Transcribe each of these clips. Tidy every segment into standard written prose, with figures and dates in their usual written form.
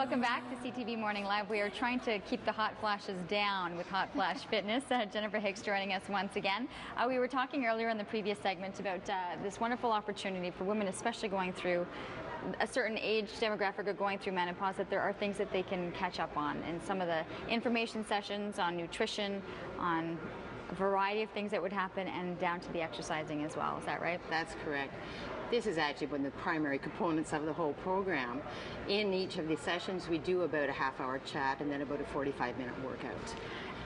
Welcome back to CTV Morning Live. We are trying to keep the hot flashes down with Hot Flash Fitness. Jennifer Hicks joining us once again. We were talking earlier in the previous segment about this wonderful opportunity for women, especially going through a certain age demographic or going through menopause, that there are things that they can catch up on, and some of the information sessions on nutrition, on a variety of things that would happen, and down to the exercising as well. Is that right? That's correct. This is actually one of the primary components of the whole program. In each of the sessions, we do about a half-hour chat and then about a 45-minute workout.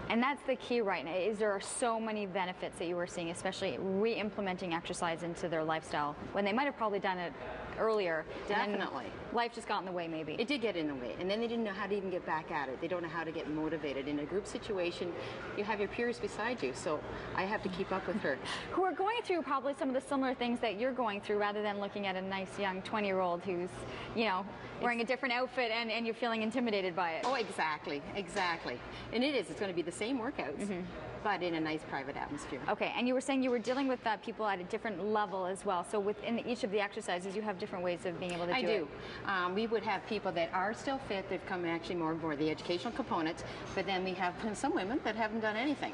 And that's the key right now, is there are so many benefits that you were seeing, especially re-implementing exercise into their lifestyle when they might have probably done it earlier. Definitely. Life just got in the way, maybe. It did get in the way, and then they didn't know how to even get back at it. They don't know how to get motivated. In a group situation, you have your peers beside you, so I have to keep up with her. Who are going through probably some of the similar things that you're going through, rather than looking at a nice young 20-year-old who's, you know, wearing a different outfit and you're feeling intimidated by it. Oh, exactly, exactly. And it's going to be the same workouts, but in a nice private atmosphere. Okay, and you were saying you were dealing with people at a different level as well. So within each of the exercises, you have different ways of being able to do it. I do. We would have people that are still fit. They've come actually more and more the educational components, but then we have some women that haven't done anything.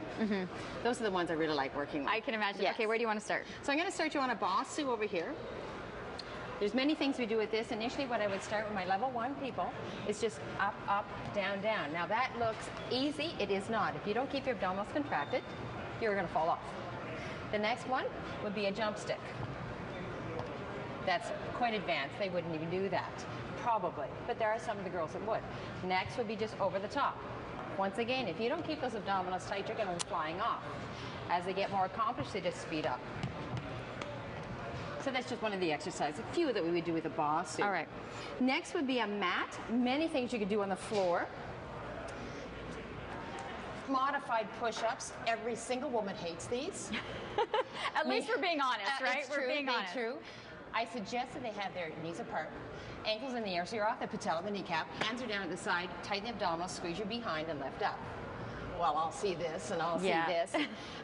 Those are the ones I really like working with. I can imagine. Yes. Okay, where do you want to start? So I'm going to start you on a boss over here. There's many things we do with this. Initially, what I would start with my level 1 people is just up, up, down, down. Now that looks easy. It is not. If you don't keep your abdominals contracted, you're going to fall off. The next one would be a jump stick. That's quite advanced. They wouldn't even do that, probably. But there are some of the girls that would. Next would be just over the top. Once again, if you don't keep those abdominals tight, you're going to be flying off. As they get more accomplished, they just speed up. So that's just one of the exercises, a few that we would do with a boss. All right. Next would be a mat. Many things you could do on the floor. Modified push-ups. Every single woman hates these. At least we're being honest, right? We're being honest. True. I suggest that they have their knees apart, ankles in the air, so you're off the patella, the kneecap, hands are down at the side, tighten the abdominals, squeeze your behind, and lift up. Well, I'll see this and I'll see this.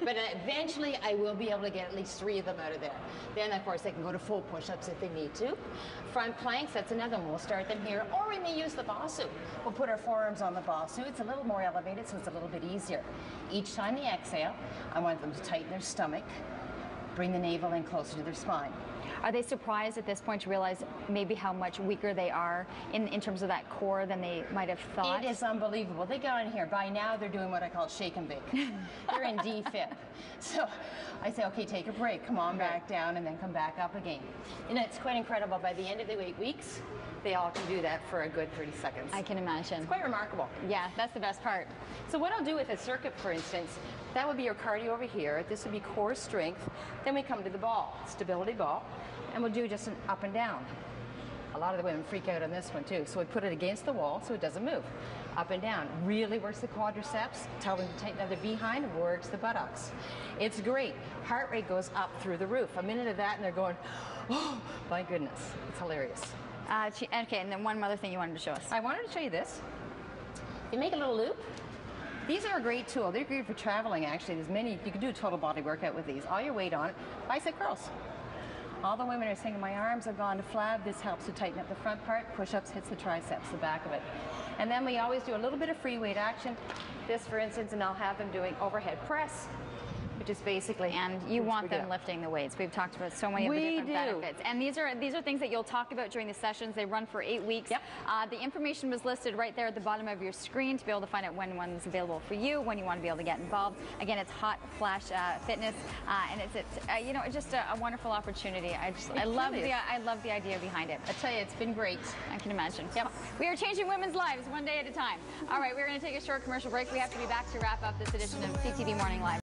But eventually I will be able to get at least 3 of them out of there. Then, of course, they can go to full push-ups if they need to. Front planks, that's another one. We'll start them here. Or we may use the basu. We'll put our forearms on the basu. It's a little more elevated, so it's a little bit easier. Each time they exhale, I want them to tighten their stomach, bring the navel in closer to their spine. Are they surprised at this point to realize maybe how much weaker they are in terms of that core than they might have thought? It is unbelievable. They got in here. By now, they're doing what I call shake and bake. They're in D-fit. So I say, okay, take a break. Come on back down and then come back up again. And it's quite incredible. By the end of the 8 weeks, they all can do that for a good 30 seconds. I can imagine. It's quite remarkable. Yeah, that's the best part. So what I'll do with a circuit, for instance, that would be your cardio over here. This would be core strength. Then we come to the ball, stability ball, and we'll do just an up and down. A lot of the women freak out on this one too. So we put it against the wall so it doesn't move. Up and down. Really works the quadriceps. Tell them to tighten up their behind, works the buttocks. It's great. Heart rate goes up through the roof. A minute of that and they're going, oh my goodness. It's hilarious. Okay, and then one other thing you wanted to show us. I wanted to show you this. You make a little loop. These are a great tool. They're great for traveling, actually. There's many, you can do a total body workout with these. All your weight on it, bicep curls. All the women are saying, my arms have gone to flab. This helps to tighten up the front part. Push-ups hits the triceps, the back of it. And then we always do a little bit of free weight action. This, for instance, and I'll have them doing overhead press, which is basically, and you want them lifting the weights. We've talked about so many of the different benefits. And these are things that you'll talk about during the sessions. They run for 8 weeks. Yep. The information was listed right there at the bottom of your screen to be able to find out when one's available for you, when you want to be able to get involved. Again, it's Hot Flash Fitness, and it's you know, just a wonderful opportunity. I love the idea behind it. I tell you, it's been great. I can imagine. Yep. We are changing women's lives one day at a time. All right, we're going to take a short commercial break. We have to be back to wrap up this edition of CTV Morning Live.